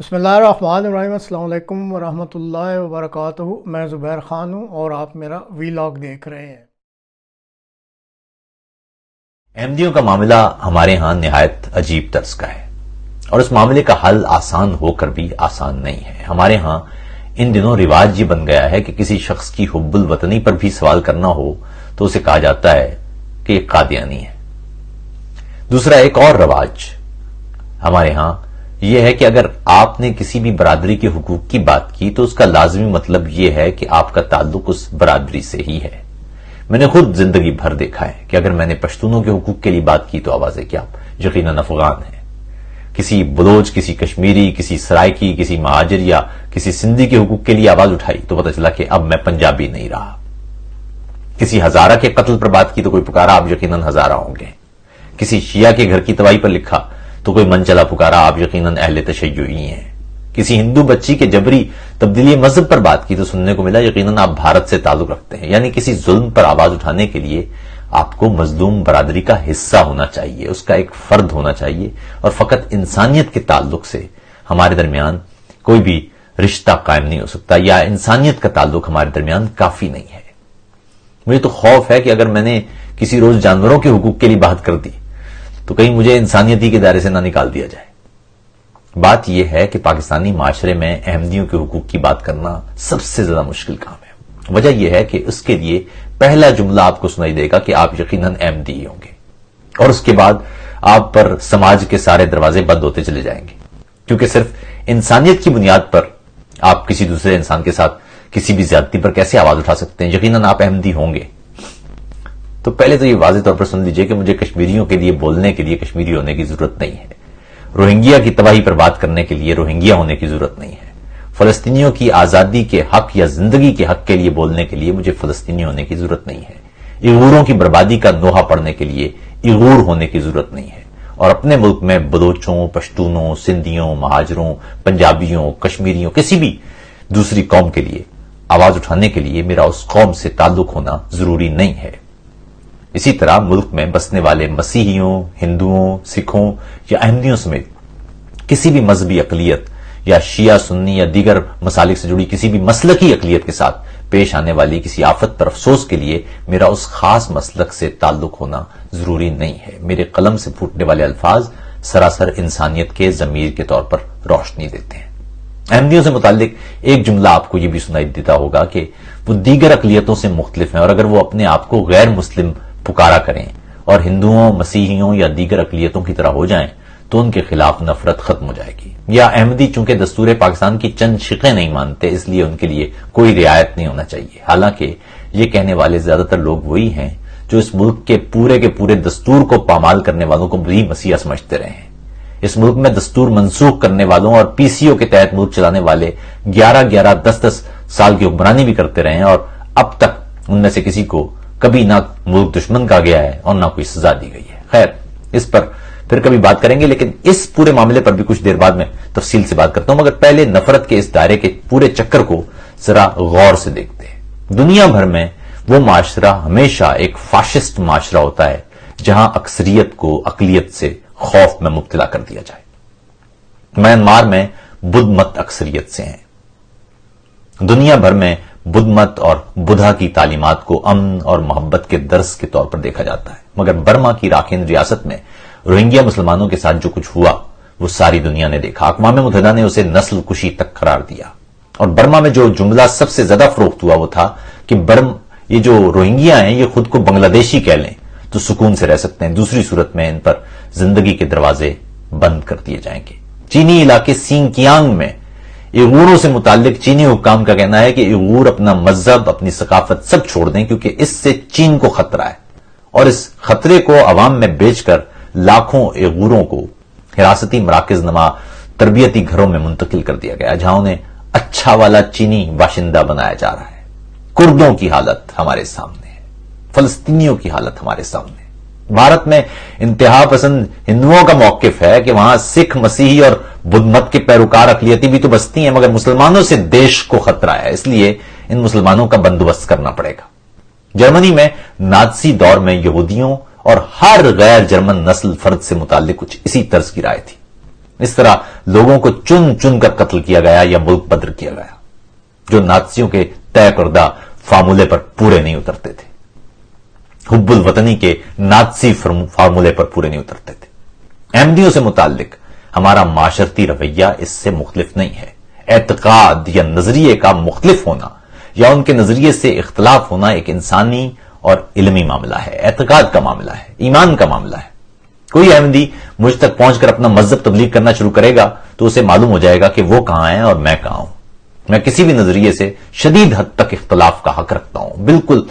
بسم اللہ الرحمن الرحیم۔ السلام علیکم ورحمۃ اللہ وبرکاتہ۔ میں زبیر خان ہوں اور آپ میرا ویلاگ دیکھ رہے ہیں۔ احمدیوں کا معاملہ ہمارے ہاں نہایت عجیب طرز کا ہے اور اس معاملے کا حل آسان ہو کر بھی آسان نہیں ہے۔ ہمارے ہاں ان دنوں رواج یہ بن گیا ہے کہ کسی شخص کی حب الوطنی پر بھی سوال کرنا ہو تو اسے کہا جاتا ہے کہ یہ قادیانی ہے۔ دوسرا ایک اور رواج ہمارے ہاں یہ ہے کہ اگر آپ نے کسی بھی برادری کے حقوق کی بات کی تو اس کا لازمی مطلب یہ ہے کہ آپ کا تعلق اس برادری سے ہی ہے۔ میں نے خود زندگی بھر دیکھا ہے کہ اگر میں نے پشتونوں کے حقوق کے لیے بات کی تو آوازیں کیا یقیناً افغان ہیں، کسی بلوچ، کسی کشمیری، کسی سرائکی، کسی مہاجر یا کسی سندھی کے حقوق کے لیے آواز اٹھائی تو پتہ چلا کہ اب میں پنجابی نہیں رہا۔ کسی ہزارہ کے قتل پر بات کی تو کوئی پکارا آپ یقیناً ہزارہ ہوں گے۔ کسی شیعہ کے گھر کی تباہی پر لکھا تو کوئی من چلا پکارا آپ یقیناً اہل تشیعی ہیں۔ کسی ہندو بچی کے جبری تبدیلی مذہب پر بات کی تو سننے کو ملا یقیناً آپ بھارت سے تعلق رکھتے ہیں۔ یعنی کسی ظلم پر آواز اٹھانے کے لیے آپ کو مظلوم برادری کا حصہ ہونا چاہیے، اس کا ایک فرد ہونا چاہیے، اور فقط انسانیت کے تعلق سے ہمارے درمیان کوئی بھی رشتہ قائم نہیں ہو سکتا، یا انسانیت کا تعلق ہمارے درمیان کافی نہیں ہے۔ مجھے تو خوف ہے کہ اگر میں نے کسی روز جانوروں کے حقوق کے لیے بات کر دی تو کہیں مجھے انسانیتی کے دائرے سے نہ نکال دیا جائے۔ بات یہ ہے کہ پاکستانی معاشرے میں احمدیوں کے حقوق کی بات کرنا سب سے زیادہ مشکل کام ہے۔ وجہ یہ ہے کہ اس کے لیے پہلا جملہ آپ کو سنائی دے گا کہ آپ یقیناً احمدی ہوں گے، اور اس کے بعد آپ پر سماج کے سارے دروازے بند ہوتے چلے جائیں گے، کیونکہ صرف انسانیت کی بنیاد پر آپ کسی دوسرے انسان کے ساتھ کسی بھی زیادتی پر کیسے آواز اٹھا سکتے ہیں؟ یقیناً آپ احمدی ہوں گے۔ تو پہلے تو یہ واضح طور پر سن لیجئے کہ مجھے کشمیریوں کے لیے بولنے کے لیے کشمیری ہونے کی ضرورت نہیں ہے، روہنگیا کی تباہی پر بات کرنے کے لیے روہنگیا ہونے کی ضرورت نہیں ہے، فلسطینیوں کی آزادی کے حق یا زندگی کے حق کے لیے بولنے کے لیے مجھے فلسطینی ہونے کی ضرورت نہیں ہے، ایغوروں کی بربادی کا نوحہ پڑھنے کے لیے ایغور ہونے کی ضرورت نہیں ہے، اور اپنے ملک میں بلوچوں، پشتونوں، سندھیوں، مہاجروں، پنجابیوں، کشمیریوں، کسی بھی دوسری قوم کے لیے آواز اٹھانے کے لیے میرا اس قوم سے تعلق ہونا ضروری نہیں ہے۔ اسی طرح ملک میں بسنے والے مسیحیوں، ہندوؤں، سکھوں یا احمدیوں سمیت کسی بھی مذہبی اقلیت یا شیعہ، سنی یا دیگر مسالک سے جڑی کسی بھی مسلکی اقلیت کے ساتھ پیش آنے والی کسی آفت پر افسوس کے لیے میرا اس خاص مسلک سے تعلق ہونا ضروری نہیں ہے۔ میرے قلم سے پھوٹنے والے الفاظ سراسر انسانیت کے ضمیر کے طور پر روشنی دیتے ہیں۔ احمدیوں سے متعلق ایک جملہ آپ کو یہ بھی سنائی دیتا ہوگا کہ وہ دیگر اقلیتوں سے مختلف ہیں، اور اگر وہ اپنے آپ کو غیر مسلم پکارا کریں اور ہندوؤں، مسیحیوں یا دیگر اقلیتوں کی طرح ہو جائیں تو ان کے خلاف نفرت ختم ہو جائے گی۔ یا احمدی چونکہ دستور پاکستان کی چند شقیں نہیں مانتے اس لیے ان کے لیے کوئی رعایت نہیں ہونا چاہیے، حالانکہ یہ کہنے والے زیادہ تر لوگ وہی ہیں جو اس ملک کے پورے دستور کو پامال کرنے والوں کو بھی مسیحا سمجھتے رہے ہیں۔ اس ملک میں دستور منسوخ کرنے والوں اور پی سی او کے تحت ملک چلانے والے 11 10 سال کی حکمرانی بھی کرتے رہے ہیں، اور اب تک ان میں سے کسی کو کبھی نہ ملک دشمن کہا گیا ہے اور نہ کوئی سزا دی گئی ہے۔ خیر، اس پر پھر کبھی بات کریں گے، لیکن اس پورے معاملے پر بھی کچھ دیر بعد میں تفصیل سے بات کرتا ہوں، مگر پہلے نفرت کے اس دائرے کے پورے چکر کو ذرا غور سے دیکھتے ہیں۔ دنیا بھر میں وہ معاشرہ ہمیشہ ایک فاشسٹ معاشرہ ہوتا ہے جہاں اکثریت کو اقلیت سے خوف میں مبتلا کر دیا جائے۔ میانمار میں بدھ مت اکثریت سے ہیں۔ دنیا بھر میں بدھ مت اور بدھا کی تعلیمات کو امن اور محبت کے درس کے طور پر دیکھا جاتا ہے، مگر برما کی راکھین ریاست میں روہنگیا مسلمانوں کے ساتھ جو کچھ ہوا وہ ساری دنیا نے دیکھا۔ اقوام متحدہ نے اسے نسل کشی تک قرار دیا، اور برما میں جو جملہ سب سے زیادہ فروخت ہوا وہ تھا کہ یہ جو روہنگیا ہیں یہ خود کو بنگلہ دیشی کہہ لیں تو سکون سے رہ سکتے ہیں، دوسری صورت میں ان پر زندگی کے دروازے بند کر دیے جائیں گے۔ چینی علاقے سینکیانگ میں ایغوروں سے متعلق چینی حکام کا کہنا ہے کہ ایغور اپنا مذہب، اپنی ثقافت سب چھوڑ دیں کیونکہ اس سے چین کو خطرہ ہے، اور اس خطرے کو عوام میں بیچ کر لاکھوں ایغوروں کو حراستی مراکز نما تربیتی گھروں میں منتقل کر دیا گیا جہاں انہیں اچھا والا چینی باشندہ بنایا جا رہا ہے۔ کردوں کی حالت ہمارے سامنے ہے، فلسطینیوں کی حالت ہمارے سامنے ہے۔ بھارت میں انتہا پسند ہندوؤں کا موقف ہے کہ وہاں سکھ، مسیحی اور بدھ مت کے پیروکار اقلیتی بھی تو بستی ہیں، مگر مسلمانوں سے دیش کو خطرہ ہے، اس لیے ان مسلمانوں کا بندوبست کرنا پڑے گا۔ جرمنی میں نازی دور میں یہودیوں اور ہر غیر جرمن نسل فرد سے متعلق کچھ اسی طرز کی رائے تھی۔ اس طرح لوگوں کو چن چن کر قتل کیا گیا یا ملک بدر کیا گیا جو نازیوں کے طے کردہ فارمولے پر پورے نہیں اترتے تھے، حب الوطنی کے نازی فارمولے پر پورے نہیں اترتے تھے۔ احمدیوں سے متعلق ہمارا معاشرتی رویہ اس سے مختلف نہیں ہے۔ اعتقاد یا نظریے کا مختلف ہونا یا ان کے نظریے سے اختلاف ہونا ایک انسانی اور علمی معاملہ ہے، اعتقاد کا معاملہ ہے، ایمان کا معاملہ ہے۔ کوئی احمدی مجھ تک پہنچ کر اپنا مذہب تبلیغ کرنا شروع کرے گا تو اسے معلوم ہو جائے گا کہ وہ کہاں ہے اور میں کہاں ہوں۔ میں کسی بھی نظریے سے شدید حد تک اختلاف کا حق رکھتا ہوں، بالکل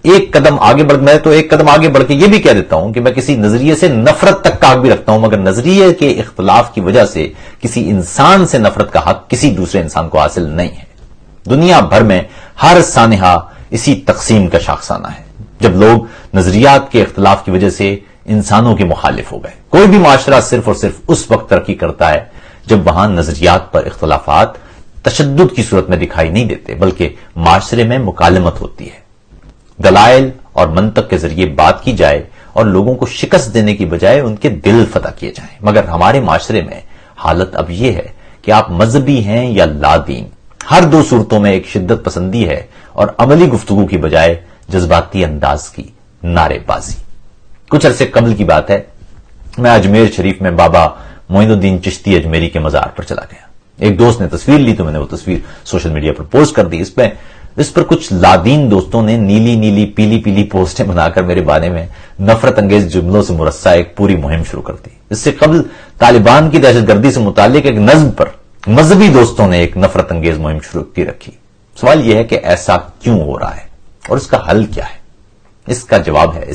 ایک قدم آگے بڑھ کے یہ بھی کہہ دیتا ہوں کہ میں کسی نظریے سے نفرت تک کا حق بھی رکھتا ہوں، مگر نظریے کے اختلاف کی وجہ سے کسی انسان سے نفرت کا حق کسی دوسرے انسان کو حاصل نہیں ہے۔ دنیا بھر میں ہر سانحہ اسی تقسیم کا شاخسانہ ہے، جب لوگ نظریات کے اختلاف کی وجہ سے انسانوں کے مخالف ہو گئے۔ کوئی بھی معاشرہ صرف اور صرف اس وقت ترقی کرتا ہے جب وہاں نظریات پر اختلافات تشدد کی صورت میں دکھائی نہیں دیتے، بلکہ معاشرے میں مکالمت ہوتی ہے، دلائل اور منطق کے ذریعے بات کی جائے اور لوگوں کو شکست دینے کی بجائے ان کے دل فتح کیے جائیں۔ مگر ہمارے معاشرے میں حالت اب یہ ہے کہ آپ مذہبی ہیں یا لا دین، ہر دو صورتوں میں ایک شدت پسندی ہے اور عملی گفتگو کی بجائے جذباتی انداز کی نعرے بازی۔ کچھ عرصے قبل کی بات ہے، میں اجمیر شریف میں بابا معین الدین چشتی اجمیری کے مزار پر چلا گیا۔ ایک دوست نے تصویر لی تو میں نے وہ تصویر سوشل میڈیا پر پوسٹ کر دی۔ اس پر کچھ لادین دوستوں نے نیلی نیلی پیلی پیلی پوسٹیں بنا کر میرے بارے میں نفرت انگیز جملوں سے مرصع ایک پوری مہم شروع کر دی۔ اس سے قبل طالبان کی دہشت گردی سے متعلق ایک نظم پر مذہبی دوستوں نے ایک نفرت انگیز مہم شروع کی رکھی۔ سوال یہ ہے کہ ایسا کیوں ہو رہا ہے اور اس کا حل کیا ہے؟ اس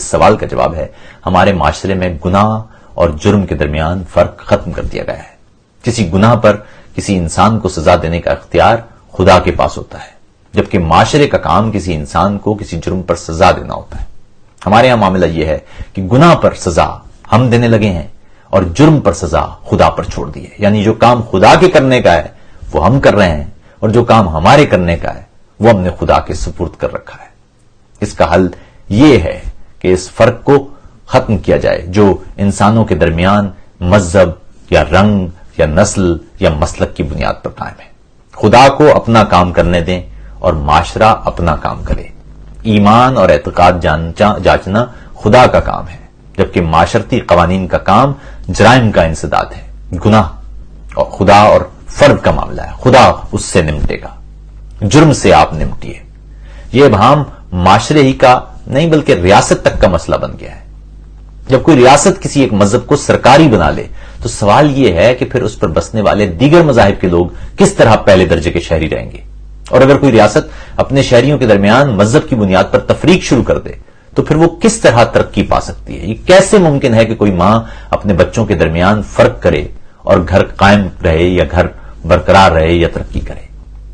سوال کا جواب ہے ہمارے معاشرے میں گناہ اور جرم کے درمیان فرق ختم کر دیا گیا ہے۔ کسی گناہ پر کسی انسان کو سزا دینے کا اختیار خدا کے پاس ہوتا ہے، جبکہ معاشرے کا کام کسی انسان کو کسی جرم پر سزا دینا ہوتا ہے۔ ہمارے ہاں معاملہ یہ ہے کہ گناہ پر سزا ہم دینے لگے ہیں اور جرم پر سزا خدا پر چھوڑ دی ہے، یعنی جو کام خدا کے کرنے کا ہے وہ ہم کر رہے ہیں اور جو کام ہمارے کرنے کا ہے وہ ہم نے خدا کے سپرد کر رکھا ہے۔ اس کا حل یہ ہے کہ اس فرق کو ختم کیا جائے جو انسانوں کے درمیان مذہب یا رنگ یا نسل یا مسلک کی بنیاد پر قائم ہے۔ خدا کو اپنا کام کرنے دیں اور معاشرہ اپنا کام کرے۔ ایمان اور اعتقاد جانچنا خدا کا کام ہے، جبکہ معاشرتی قوانین کا کام جرائم کا انسداد ہے۔ گناہ اور خدا اور فرد کا معاملہ ہے، خدا اس سے نمٹے گا، جرم سے آپ نمٹیے۔ یہ ابہام معاشرے ہی کا نہیں بلکہ ریاست تک کا مسئلہ بن گیا ہے۔ جب کوئی ریاست کسی ایک مذہب کو سرکاری بنا لے تو سوال یہ ہے کہ پھر اس پر بسنے والے دیگر مذاہب کے لوگ کس طرح پہلے درجے کے شہری رہیں گے؟ اور اگر کوئی ریاست اپنے شہریوں کے درمیان مذہب کی بنیاد پر تفریق شروع کر دے تو پھر وہ کس طرح ترقی پا سکتی ہے؟ یہ کیسے ممکن ہے کہ کوئی ماں اپنے بچوں کے درمیان فرق کرے اور گھر قائم رہے یا گھر برقرار رہے یا ترقی کرے؟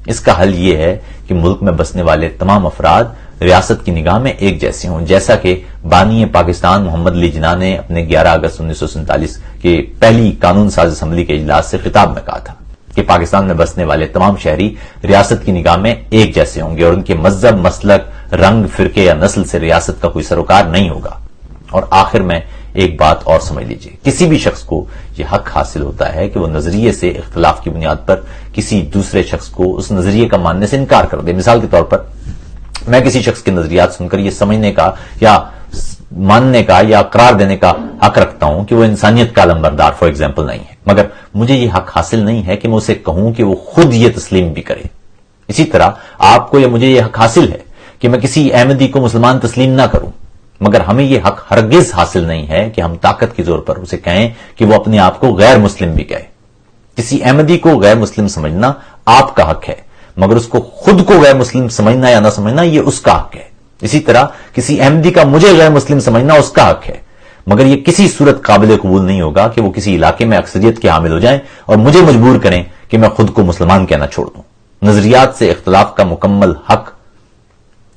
اس کا حل یہ ہے کہ ملک میں بسنے والے تمام افراد ریاست کی نگاہ میں ایک جیسے ہوں، جیسا کہ بانی پاکستان محمد علی جناح نے اپنے 11 اگست 1947 کے پہلی قانون ساز اسمبلی کے اجلاس سے خطاب میں کہا تھا کہ پاکستان میں بسنے والے تمام شہری ریاست کی نگاہ میں ایک جیسے ہوں گے اور ان کے مذہب، مسلک، رنگ، فرقے یا نسل سے ریاست کا کوئی سروکار نہیں ہوگا۔ اور آخر میں ایک بات اور سمجھ لیجئے، کسی بھی شخص کو یہ حق حاصل ہوتا ہے کہ وہ نظریے سے اختلاف کی بنیاد پر کسی دوسرے شخص کو اس نظریے کا ماننے سے انکار کر دے۔ مثال کے طور پر میں کسی شخص کے نظریات سن کر یہ سمجھنے کا یا ماننے کا یا قرار دینے کا حق رکھتا ہوں کہ وہ انسانیت کا علمبردار فار ایگزامپل نہیں ہے، مگر مجھے یہ حق حاصل نہیں ہے کہ میں اسے کہوں کہ وہ خود یہ تسلیم بھی کرے۔ اسی طرح آپ کو یا مجھے یہ حق حاصل ہے کہ میں کسی احمدی کو مسلمان تسلیم نہ کروں، مگر ہمیں یہ حق ہرگز حاصل نہیں ہے کہ ہم طاقت کے زور پر اسے کہیں کہ وہ اپنے آپ کو غیر مسلم بھی کہے۔ کسی احمدی کو غیر مسلم سمجھنا آپ کا حق ہے، مگر اس کو خود کو غیر مسلم سمجھنا یا نہ سمجھنا یہ اس کا حق ہے۔ اسی طرح کسی احمدی کا مجھے غیر مسلم سمجھنا اس کا حق ہے، مگر یہ کسی صورت قابل قبول نہیں ہوگا کہ وہ کسی علاقے میں اکثریت کے حامل ہو جائیں اور مجھے مجبور کریں کہ میں خود کو مسلمان کہنا چھوڑ دوں۔ نظریات سے اختلاف کا مکمل حق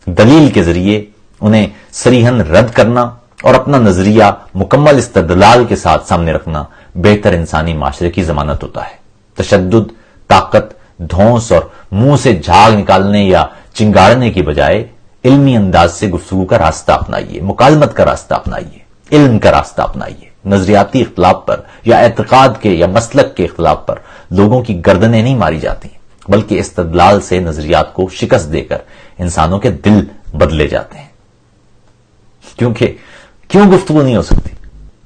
دلیل کے ذریعے انہیں صریحاً رد کرنا اور اپنا نظریہ مکمل استدلال کے ساتھ سامنے رکھنا بہتر انسانی معاشرے کی ضمانت ہوتا ہے۔ تشدد، طاقت، دھونس اور منہ سے جھاگ نکالنے یا چنگاڑنے کی بجائے علمی انداز سے گفتگو کا راستہ اپنائیے، مکالمت کا راستہ اپنائیے، علم کا راستہ اپنائیے۔ نظریاتی اختلاف پر یا اعتقاد کے یا مسلک کے اختلاف پر لوگوں کی گردنیں نہیں ماری جاتی، بلکہ استدلال سے نظریات کو شکست دے کر انسانوں کے دل بدلے جاتے ہیں۔ کیونکہ کیوں گفتگو نہیں ہو سکتی؟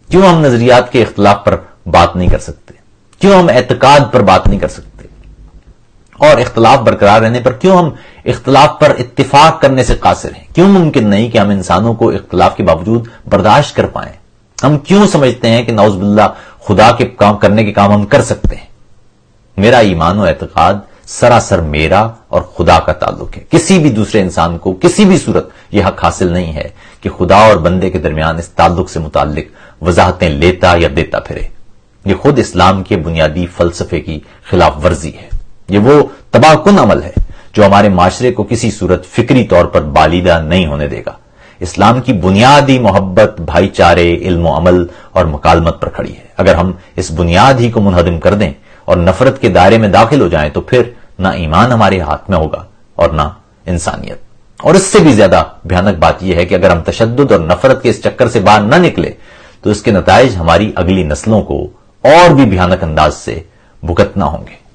کیوں ہم نظریات کے اختلاف پر بات نہیں کر سکتے؟ کیوں ہم اعتقاد پر بات نہیں کر سکتے؟ اور اختلاف برقرار رہنے پر کیوں ہم اختلاف پر اتفاق کرنے سے قاصر ہیں؟ کیوں ممکن نہیں کہ ہم انسانوں کو اختلاف کے باوجود برداشت کر پائیں؟ ہم کیوں سمجھتے ہیں کہ نعوذ باللہ خدا کے کام کرنے کے کام ہم کر سکتے ہیں؟ میرا ایمان و اعتقاد سراسر میرا اور خدا کا تعلق ہے۔ کسی بھی دوسرے انسان کو کسی بھی صورت یہ حق حاصل نہیں ہے کہ خدا اور بندے کے درمیان اس تعلق سے متعلق وضاحتیں لیتا یا دیتا پھرے۔ یہ خود اسلام کے بنیادی فلسفے کی خلاف ورزی ہے۔ یہ وہ تباہ کن عمل ہے جو ہمارے معاشرے کو کسی صورت فکری طور پر بالیدہ نہیں ہونے دے گا۔ اسلام کی بنیادی محبت، بھائی چارے، علم و عمل اور مکالمت پر کھڑی ہے۔ اگر ہم اس بنیاد ہی کو منہدم کر دیں اور نفرت کے دائرے میں داخل ہو جائیں تو پھر نہ ایمان ہمارے ہاتھ میں ہوگا اور نہ انسانیت۔ اور اس سے بھی زیادہ بھیانک بات یہ ہے کہ اگر ہم تشدد اور نفرت کے اس چکر سے باہر نہ نکلے تو اس کے نتائج ہماری اگلی نسلوں کو اور بھی بھیانک انداز سے بھگتنا ہوں گے۔